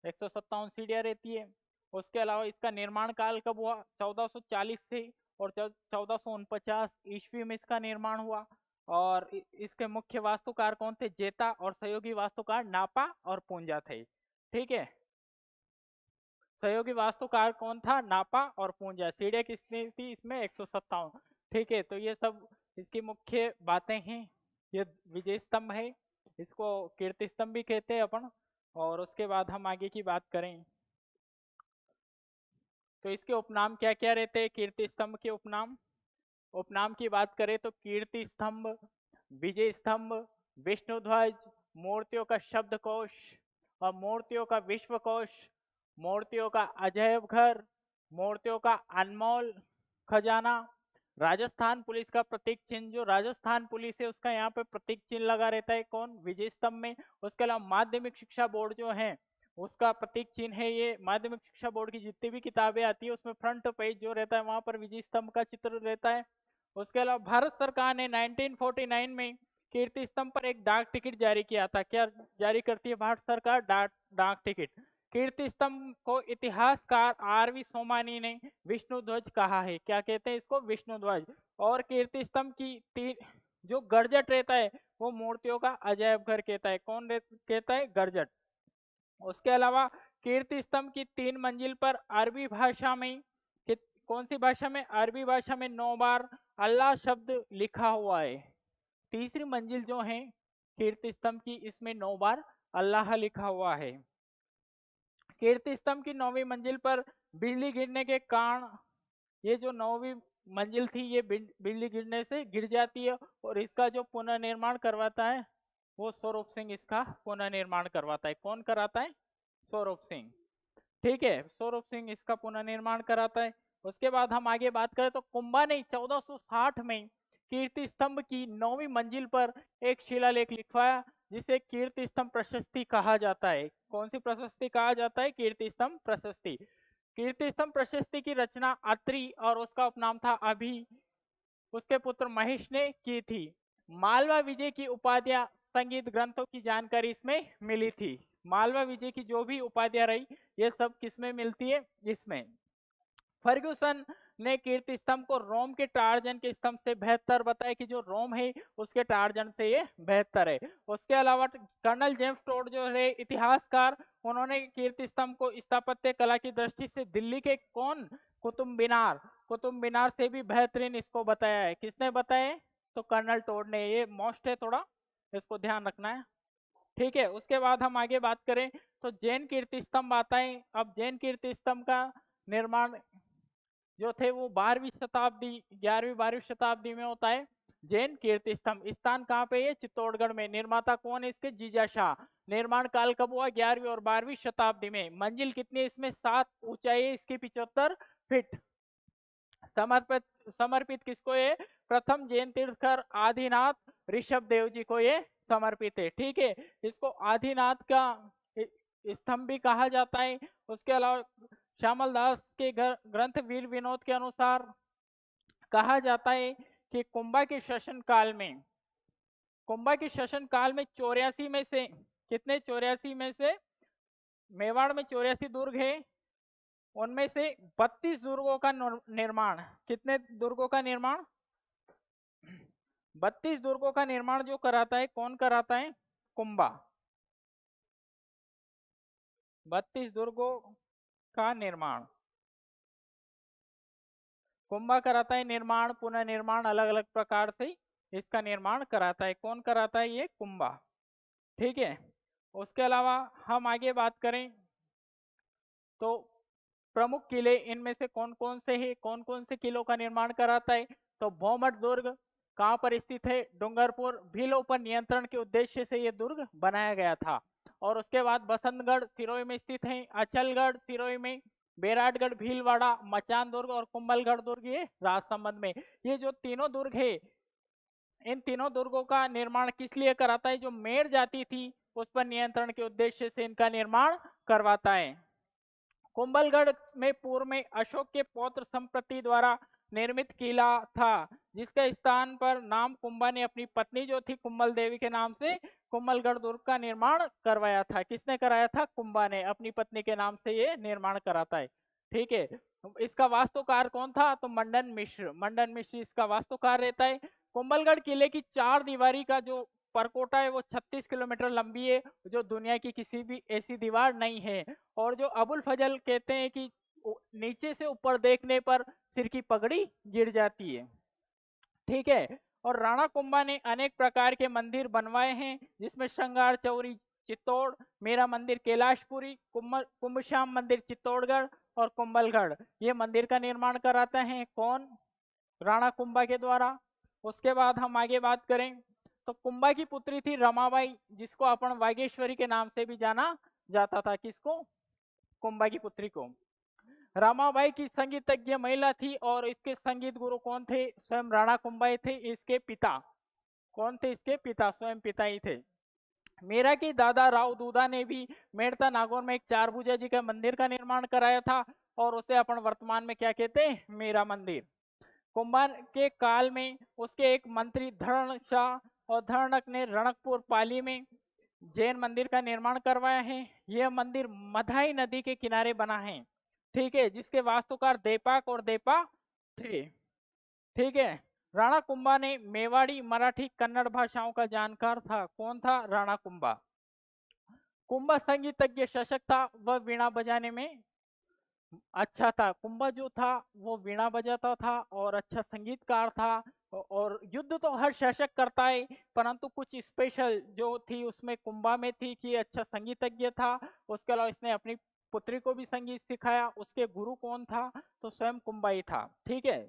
157 सीढ़ियाँ रहती है। उसके अलावा इसका निर्माण काल कब हुआ, 1440 से और 1449 ईस्वी में इसका निर्माण हुआ। और इसके मुख्य वास्तुकार कौन थे, जेता, और सहयोगी वास्तुकार नापा और पूंजा थे। ठीक है। सहयोगी वास्तुकार कौन था, नापा और पूंजा। सीढ़ियाँ कितनी थी इसमें, 157। ठीक है। तो ये सब इसकी मुख्य बातें हैं। ये विजय स्तंभ है, इसको कीर्ति स्तंभ भी कहते हैं अपन। और उसके बाद हम आगे की बात करें तो इसके उपनाम क्या क्या रहते हैं, कीर्ति स्तंभ के उपनाम। उपनाम की बात करें तो कीर्ति स्तंभ, विजय स्तंभ, विष्णु ध्वज, मूर्तियों का शब्द कोश और मूर्तियों का विश्व कोश, मूर्तियों का अजैब घर, मूर्तियों का अनमोल खजाना, राजस्थान पुलिस का प्रतीक चिन्ह, जो राजस्थान पुलिस है उसका यहाँ पे प्रतीक चिन्ह लगा रहता है कौन, विजय स्तंभ में। उसके अलावा माध्यमिक शिक्षा बोर्ड जो है उसका प्रतीक चिन्ह है ये। माध्यमिक शिक्षा बोर्ड की जितनी भी किताबें आती है उसमें फ्रंट पेज जो रहता है वहां पर विजय स्तंभ का चित्र रहता है। उसके अलावा भारत सरकार ने 1949 में कीर्ति स्तंभ पर एक डाक टिकट जारी किया था। क्या जारी करती है भारत सरकार, डाक टिकट। कीर्ति स्तंभ को इतिहासकार आरवी सोमानी ने विष्णु ध्वज कहा है। क्या कहते हैं इसको, विष्णु ध्वज। और कीर्ति स्तंभ की जो गर्जट रहता है वो मूर्तियों का अजैब घर कहता है। कौन कहता है, गर्जट। उसके अलावा कीर्ति स्तंभ की 3 मंजिल पर अरबी भाषा में, कौन सी भाषा में, अरबी भाषा में 9 बार अल्लाह शब्द लिखा हुआ है। तीसरी मंजिल जो है कीर्ति स्तंभ की इसमें 9 बार अल्लाह लिखा हुआ है। कीर्ति स्तंभ की 9वीं मंजिल पर बिजली गिरने के कारण ये जो 9वीं मंजिल थी ये बिजली गिरने से गिर जाती है, और इसका जो पुनर्निर्माण करवाता है वो स्वरूप सिंह इसका पुनर्निर्माण करवाता है। कौन कराता है? स्वरूप सिंह। ठीक है, स्वरूप सिंह इसका पुनर्निर्माण कराता है। उसके बाद हम आगे बात करें तो कुंभा ने 1460 में कीर्ति स्तंभ की 9वीं मंजिल पर एक शिलालेख लिखवाया जिसे कीर्ति स्तंभ प्रशस्ति कहा जाता है। कौन सी प्रशस्ति कहा जाता है? कीर्ति स्तंभ प्रशस्ति। कीर्ति स्तंभ प्रशस्ति की रचना अत्रि और उसका उपनाम था अभी उसके पुत्र महेश ने की थी। मालवा विजय की उपाधियां संगीत ग्रंथों की जानकारी इसमें मिली थी। मालवा विजय की जो भी उपाधियां रही ये सब किसमें मिलती है? इसमें। फर्ग्यूसन ने कीर्ति स्तंभ को रोम के टार्जन के स्तंभ से बेहतर बताया कि जो रोम है उसके टार्जन से ये बेहतर है। उसके अलावा कर्नल जेम्स टोड जो है इतिहासकार, उन्होंने कीर्ति स्तंभ को स्थापत्य कला की दृष्टि से दिल्ली के कौन? कुतुब मीनार से भी बेहतरीन इसको बताया है। किसने बताया? तो कर्नल टोड ने। ये मोस्ट है, थोड़ा इसको ध्यान रखना है। ठीक है, उसके बाद हम आगे बात करें तो जैन कीर्ति स्तंभ आता है। अब जैन कीर्ति स्तंभ का निर्माण जो थे वो 12वीं शताब्दी 11वीं-12वीं शताब्दी में होता है। जैन कीर्ति स्तंभ स्थान कहाँ पे है? चित्तौड़गढ़ में। निर्माता कौन है इसके? जीजाशाह। निर्माण काल कब हुआ? 11वीं और 12वीं शताब्दी में। मंजिल कितनी है इसमें? 7। ऊंचाई है इसकी 75 फीट। समर्पित किसको है? प्रथम जैन तीर्थकर आदिनाथ ऋषभ देव जी को ये समर्पित है। ठीक है, इसको आदिनाथ का स्तंभ भी कहा जाता है। उसके अलावा श्यामल दास के ग्रंथ वीर विनोद के अनुसार कहा जाता है कि कुंभा के शासन काल में 84 में से कितने? 84 में से मेवाड़ में 84 दुर्ग है, उनमें से 32 दुर्गों का निर्माण। कितने दुर्गों का निर्माण? 32 दुर्गों का निर्माण जो कराता है, कौन कराता है? कुंभा। 32 दुर्गों का निर्माण कुंभा कराता है। निर्माण पुनर्निर्माण अलग अलग प्रकार से इसका निर्माण कराता है। कौन कराता है? ये कुंभा। ठीक है, उसके अलावा हम आगे बात करें तो प्रमुख किले इनमें से कौन कौन से हैं? कौन कौन से किलों का निर्माण कराता है? तो भौमट दुर्ग कहाँ पर स्थित है? डूंगरपुर। भीलों पर नियंत्रण के उद्देश्य से यह दुर्ग बनाया गया था। और उसके बाद बसंतगढ़ सिरोही में स्थित है, अचलगढ़ सिरोही में, बेराटगढ़ भीलवाड़ा, मचान दुर्ग और कुंभलगढ़ दुर्ग ये राजसमंद में। ये जो तीनों दुर्ग है, इन तीनों दुर्गों का निर्माण किस लिए कराता है? जो मेर जाति थी उस पर नियंत्रण के उद्देश्य से इनका निर्माण करवाता है। कुंभलगढ़ में पूर्व में अशोक के पौत्र संप्रति द्वारा निर्मित किला था, जिसके स्थान पर नाम कुंभा ने अपनी पत्नी जो थी कुंभल देवी के नाम से कुंभलगढ़ दुर्ग का निर्माण करवाया था। किसने कराया था? कुंभा ने अपनी पत्नी के नाम से ये निर्माण कराता है। ठीक है, इसका वास्तुकार कौन था? तो मंडन मिश्र इसका वास्तुकार रहता है। कुंभलगढ़ किले की 4 दीवारी का जो परकोटा है वो 36 किलोमीटर लंबी है, जो दुनिया की किसी भी ऐसी दीवार नहीं है। और जो अबुल फजल कहते हैं कि नीचे से ऊपर देखने पर सिर की पगड़ी गिर जाती है। ठीक है, और राणा कुंभा ने अनेक प्रकार के मंदिर बनवाए हैं, जिसमें श्रृंगार चौरी चित्तौड़, मेरा मंदिर कैलाशपुरी, कुंभश्याम मंदिर चित्तौड़गढ़ और कुंभलगढ़ ये मंदिर का निर्माण कराते हैं। कौन? राणा कुंभा के द्वारा। उसके बाद हम आगे बात करें तो कुंभा की पुत्री थी रमाबाई, जिसको अपन वागेश्वरी के नाम से भी जाना जाता था। किसको? कुंभा की पुत्री को। रमाबाई की संगीतज्ञ महिला थी और इसके संगीत गुरु कौन थे? स्वयं राणा कुंभा थे। इसके पिता कौन थे? इसके पिता स्वयं पिता ही थे। मीरा की दादा राव दूधा ने भी मेड़ता नागौर में एक 4 भुजा जी का मंदिर का निर्माण कराया था, और उसे अपन वर्तमान में क्या कहते हैं? मीरा मंदिर। कुंभा के काल में उसके एक मंत्री धरण शाह और धरणक ने रणकपुर पाली में जैन मंदिर का निर्माण करवाया है। यह मंदिर मधाई नदी के किनारे बना है। ठीक है, जिसके वास्तुकार देपाक और देपा थे। ठीक है, राणा कुंभा ने मेवाड़ी, मराठी, कन्नड़ भाषाओं का जानकार था। कौन था? राणा कुंभा। कुंभा संगीतज्ञ शासक था, वह वीणा बजाने में अच्छा था। कुंभा जो था वो वीणा बजाता था और अच्छा संगीतकार था, और युद्ध तो हर शासक करता है, परंतु कुछ स्पेशल जो थी उसमें कुंभा में थी कि अच्छा संगीतज्ञ था। उसके अलावा इसने अपनी पुत्री को भी संगीत सिखाया। उसके गुरु कौन था? तो स्वयं कुंभा ही था। ठीक है।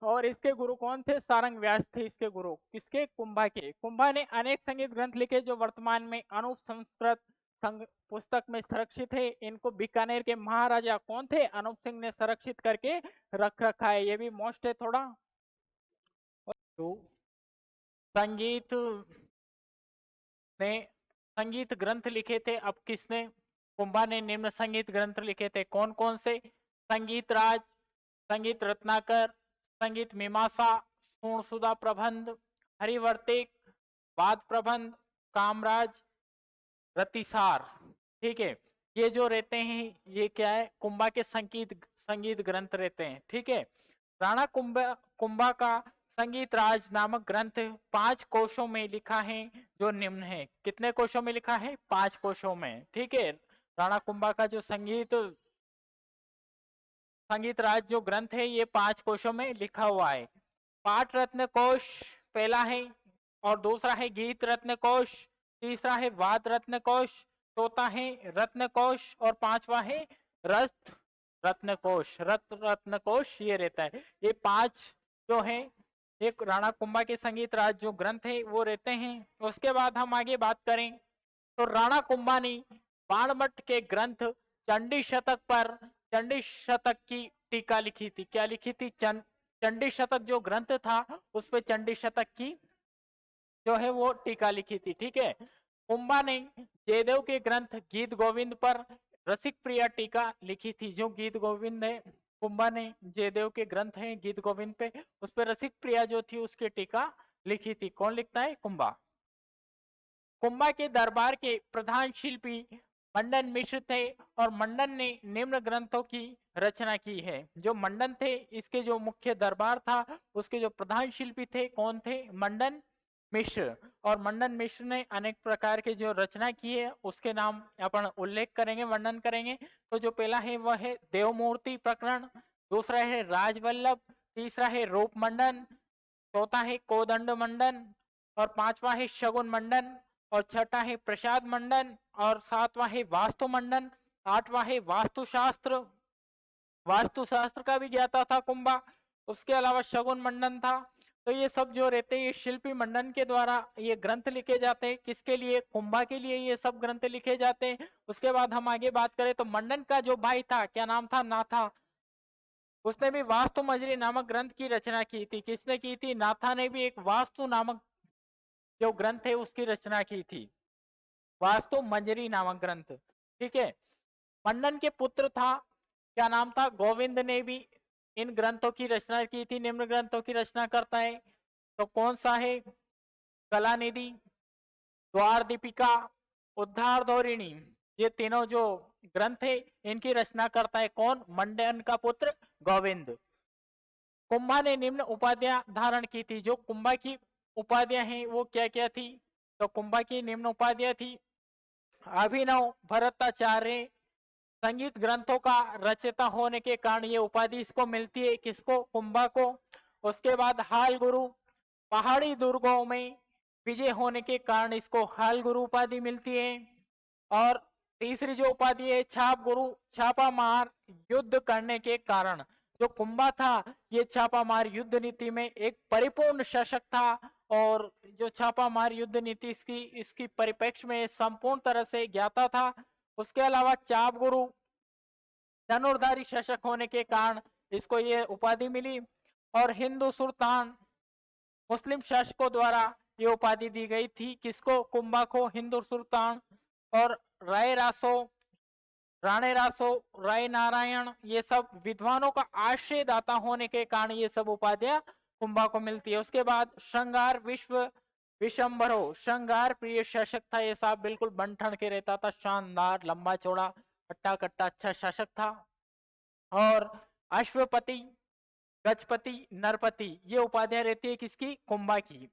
और इसके गुरु कौन थे? सारंग व्यास थे इसके गुरु। किसके? कुंभा के। कुंभा ने अनेक संगीत ग्रंथ लिखे जो वर्तमान में अनूप संस्कृत पुस्तक में संरक्षित है। इनको बीकानेर के महाराजा कौन थे? अनूप सिंह ने संरक्षित करके रख रखा है। ये भी मोस्ट है थोड़ा। तो संगीत ने संगीत ग्रंथ लिखे थे। अब किसने? कुंभा ने निम्न संगीत ग्रंथ लिखे थे। कौन कौन से? संगीत राज, संगीत रत्नाकर, संगीत मीमांसा, पूर्णसुधा प्रबंध, हरिवर्तिक, वाद प्रबंध, कामराज, रतिसार। ठीक है। ये जो रहते हैं ये क्या है? कुंभा के संगीत संगीत ग्रंथ रहते हैं। ठीक है। राणा कुंभा का संगीत राज नामक ग्रंथ 5 कोशों में लिखा है जो निम्न है। कितने कोशों में लिखा है? 5 कोशों में। ठीक है। राणा कुंभा का जो संगीत राज जो ग्रंथ है ये 5 कोशों में लिखा हुआ है। पाठ रत्न कोश पहला है, और दूसरा है गीत रत्न कोश, तीसरा है वाद रत्न कोश, चौथा है रत्न कोश, और पांचवा है रस रत्न कोश। रत्न कोश ये रहता है। ये 5 जो है एक राणा कुंभा के संगीत राज जो ग्रंथ है वो रहते हैं। उसके बाद हम आगे बात करें तो राणा कुंभा ने बाणभट्ट के ग्रंथ चंडी शतक पर चंडी शतक की टीका लिखी थी। क्या लिखी थी? चंडी शतक जो ग्रंथ था उस पे चंडी शतक की जो है वो टीका लिखी थी। ठीक है। कुंभा ने जयदेव के ग्रंथ गीत गोविंद पर रसिक प्रिया टीका लिखी थी। जो गीत गोविंद है कुंभा ने जयदेव के ग्रंथ हैं गीत गोविंद पे, उस पर रसिक प्रिया जो थी उसकी टीका लिखी थी। कौन लिखता है? कुंभा। कुंभा के दरबार के प्रधान शिल्पी मंडन मिश्र थे, और मंडन ने निम्न ग्रंथों की रचना की है। जो मंडन थे इसके जो मुख्य दरबार था उसके जो प्रधान शिल्पी थे कौन थे? मंडन मिश्र। और मंडन मिश्र ने अनेक प्रकार के जो रचना की है उसके नाम अपन उल्लेख करेंगे, वर्णन करेंगे। तो जो पहला है वह है देवमूर्ति प्रकरण, दूसरा है राजवल्लभ, तीसरा है रूप मंडन, चौथा है कोदंड मंडन, और पांचवा है शगुन मंडन, और छठा है प्रसाद मंडन, और सातवां है वास्तु मंडन, आठवां है वास्तुशास्त्र। वास्तुशास्त्र का भी ज्ञाता था कुंभा। उसके अलावा शगुन मंडन था। तो ये सब जो रहते हैं ये शिल्पी मंडन के द्वारा ये ग्रंथ लिखे जाते हैं। किसके लिए? कुंभा के लिए ये सब ग्रंथ लिखे जाते हैं। उसके बाद हम आगे बात करें तो मंडन का जो भाई था क्या नाम था? नाथा। उसने भी वास्तु मंजरी नामक ग्रंथ की रचना की थी। किसने की थी? नाथा ने भी एक वास्तु नामक जो ग्रंथ है उसकी रचना की थी। वास्तु मंजरी नामक ग्रंथ। ठीक है। मंडन के पुत्र था, क्या नाम था? गोविंद ने भी इन ग्रंथों की रचना की थी। निम्न ग्रंथों की रचना करता है तो कौन सा है? कलानिधि, द्वार दीपिका, उद्धार धोरिणी। ये तीनों जो ग्रंथ है इनकी रचना करता है कौन? मंडन का पुत्र गोविंद। कुंभा ने निम्न उपाधियां धारण की थी। जो कुंभा की उपाधियां हैं वो क्या क्या थी? तो कुंभा की निम्न उपाधियां थी अभिनव भट्टाचार्य। संगीत ग्रंथों का रचयिता होने के कारण ये उपाधि इसको मिलती है। किसको? कुंभा को। उसके बाद हाल गुरु, पहाड़ी दुर्गों में विजय होने के कारण इसको हाल गुरु उपाधि मिलती है। और तीसरी जो उपाधि है छाप गुरु, छापा मार युद्ध करने के कारण। जो कुंभा था ये छापा मार युद्ध नीति में एक परिपूर्ण शासक था, और जो छापा मार युद्ध नीति इसकी परिप्रेक्ष्य में संपूर्ण तरह से ज्ञाता था। उसके अलावा चाप गुरु धनुर्धारी शासक होने के कारण इसको ये उपाधि मिली। और हिंदू सुल्तान मुस्लिम शासकों द्वारा ये उपाधि दी गई थी। किसको? कुंभा को, हिंदू सुल्तान। और राय रासो, राणे रासो, राय नारायण ये सब विद्वानों का आश्रयदाता होने के कारण ये सब उपाधियां कुंभा को मिलती है। उसके बाद श्रृंगार विश्व विशंभरो, श्रृंगार प्रिय शासक था। ये साहब बिल्कुल बन ठन के रहता था, शानदार लंबा चौड़ा कट्टा कट्टा अच्छा शासक था। और अश्वपति, गजपति, नरपति ये उपाधियां रहती है किसकी? कुंभा की।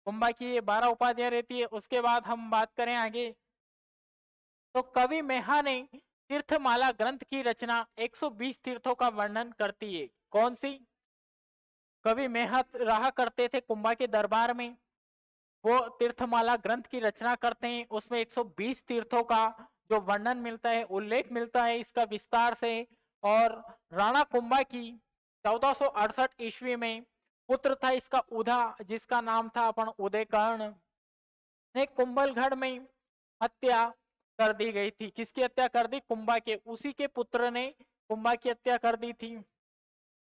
कुंभा की ये 12 उपाधियां रहती है। उसके बाद हम बात करें आगे तो कवि मेहा ने तीर्थमाला ग्रंथ की रचना 120 तीर्थों का वर्णन करती है। कौन सी? कवि मेहत रहा करते थे कुंभा के दरबार में। वो तीर्थमाला ग्रंथ की रचना करते हैं, उसमें 120 तीर्थों का जो वर्णन मिलता है, उल्लेख मिलता है इसका विस्तार से। और राणा कुंभा की 1468 ईस्वी में पुत्र था इसका उधा, जिसका नाम था अपन उदयकर्ण, ने कुंभलगढ़ में हत्या कर दी गई थी। किसकी हत्या कर दी? कुंभा के। उसी के पुत्र ने कुंभा की हत्या कर दी थी।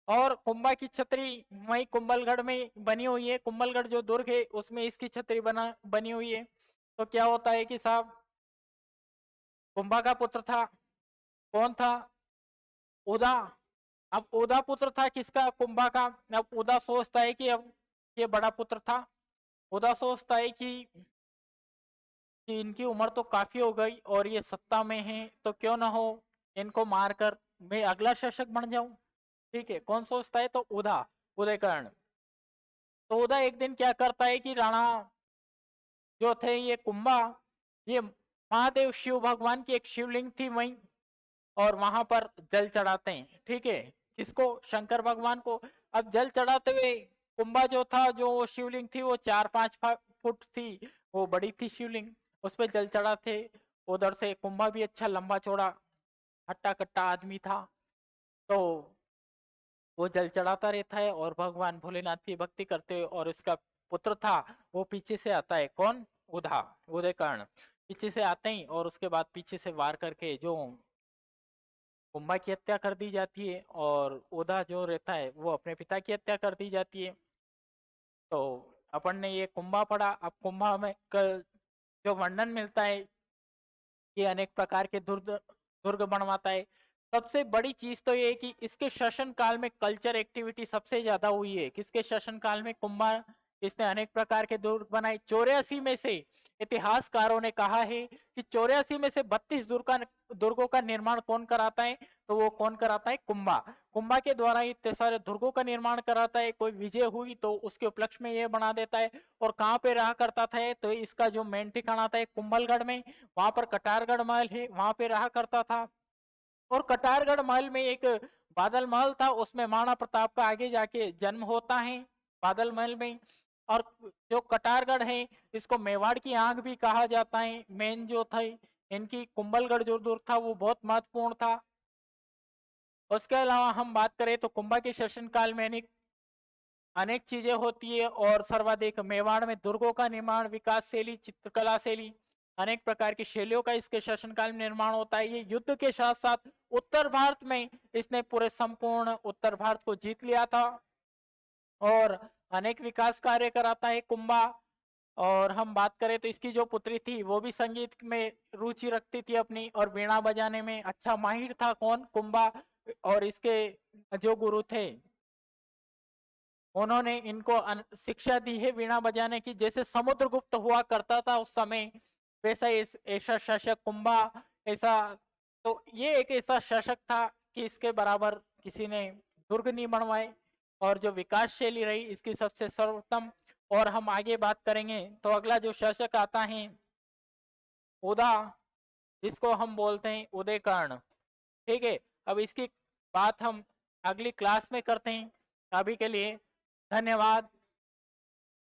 और कुंभा की छतरी वही कुंभलगढ़ में बनी हुई है। कुंभलगढ़ जो दुर्ग है उसमें इसकी छतरी बनी हुई है। तो क्या होता है कि साहब कुंभा का पुत्र था, कौन था? उदा। अब उदा पुत्र था किसका? कुंभा का। अब उदा सोचता है कि अब ये बड़ा पुत्र था। उदा सोचता है कि इनकी उम्र तो काफी हो गई और ये सत्ता में है, तो क्यों ना हो इनको मारकर मैं अगला शासक बन जाऊं। ठीक है, कौन सोचता है? तो उदा, उदयकर्ण। तो उदा एक दिन क्या करता है कि राणा जो थे ये कुंभा, ये महादेव शिव भगवान की एक शिवलिंग थी वहीं, और वहां पर जल चढ़ाते हैं। ठीक है, किसको? शंकर भगवान को। अब जल चढ़ाते हुए कुंभा जो था, जो शिवलिंग थी वो 4-5 फुट थी, वो बड़ी थी शिवलिंग, उस पर जल चढ़ाते। उधर से कुंभा भी अच्छा लंबा चौड़ा हट्टा कट्टा आदमी था, तो वो जल चढ़ाता रहता है और भगवान भोलेनाथ की भक्ति करते हुए। और उसका पुत्र था वो पीछे से आता है, कौन? उधा, उदयकर्ण पीछे से आते ही, और उसके बाद पीछे से वार करके जो कुंभा की हत्या कर दी जाती है, और उदा जो रहता है वो अपने पिता की हत्या कर दी जाती है। तो अपन ने ये कुंभा पढ़ा। अब कुंभा में जो वर्णन मिलता है, ये अनेक प्रकार के दुर्ग बनवाता है। सबसे बड़ी चीज तो ये है कि इसके शासन काल में कल्चर एक्टिविटी सबसे ज्यादा हुई है। किसके शासन काल में? कुंभा। इसने अनेक प्रकार के दुर्ग बनाए। 84 में से इतिहासकारों ने कहा है कि 84 में से 32 दुर्गों का निर्माण कौन कराता है? तो वो कौन कराता है? कुंभा। कुंभा के द्वारा इतने सारे दुर्गों का निर्माण कराता है। कोई विजय हुई तो उसके उपलक्ष्य में ये बना देता है। और कहाँ पे रहा करता था? तो इसका जो मेन ठिकाना था कुंभलगढ़ में, वहां पर कटारगढ़ महल है, वहां पे रहा करता था। और कटारगढ़ महल में एक बादल महल था, उसमें महाराणा प्रताप का आगे जाके जन्म होता है बादल महल में। और जो कटारगढ़ है इसको मेवाड़ की आंख भी कहा जाता है। मेन जो था इनकी कुंभलगढ़ जो दुर्ग था वो बहुत महत्वपूर्ण था। उसके अलावा हम बात करें तो कुंभा के शासन काल में अनेक चीजें होती है, और सर्वाधिक मेवाड़ में दुर्गों का निर्माण, विकास शैली, चित्रकला शैली, अनेक प्रकार की शैलियों का इसके शासनकाल में निर्माण होता है। ये युद्ध के साथ साथ उत्तर भारत में इसने पूरे संपूर्ण उत्तर भारत को जीत लिया था, और अनेक विकास कार्य कराता है कुंभा। और हम बात करें तो इसकी जो पुत्री थी वो भी संगीत में रुचि रखती थी अपनी, और वीणा बजाने में अच्छा माहिर था। कौन? कुंभा। और इसके जो गुरु थे उन्होंने इनको शिक्षा दी है वीणा बजाने की। जैसे समुद्रगुप्त हुआ करता था उस समय, वैसा ऐसा शासक कुंभा ऐसा। तो ये एक ऐसा शासक था कि इसके बराबर किसी ने दुर्ग नहीं बनवाए, और जो विकास शैली रही इसकी सबसे सर्वोत्तम। और हम आगे बात करेंगे तो अगला जो शासक आता है उदा, जिसको हम बोलते हैं उदयकर्ण। ठीक है, अब इसकी बात हम अगली क्लास में करते हैं। अभी के लिए धन्यवाद।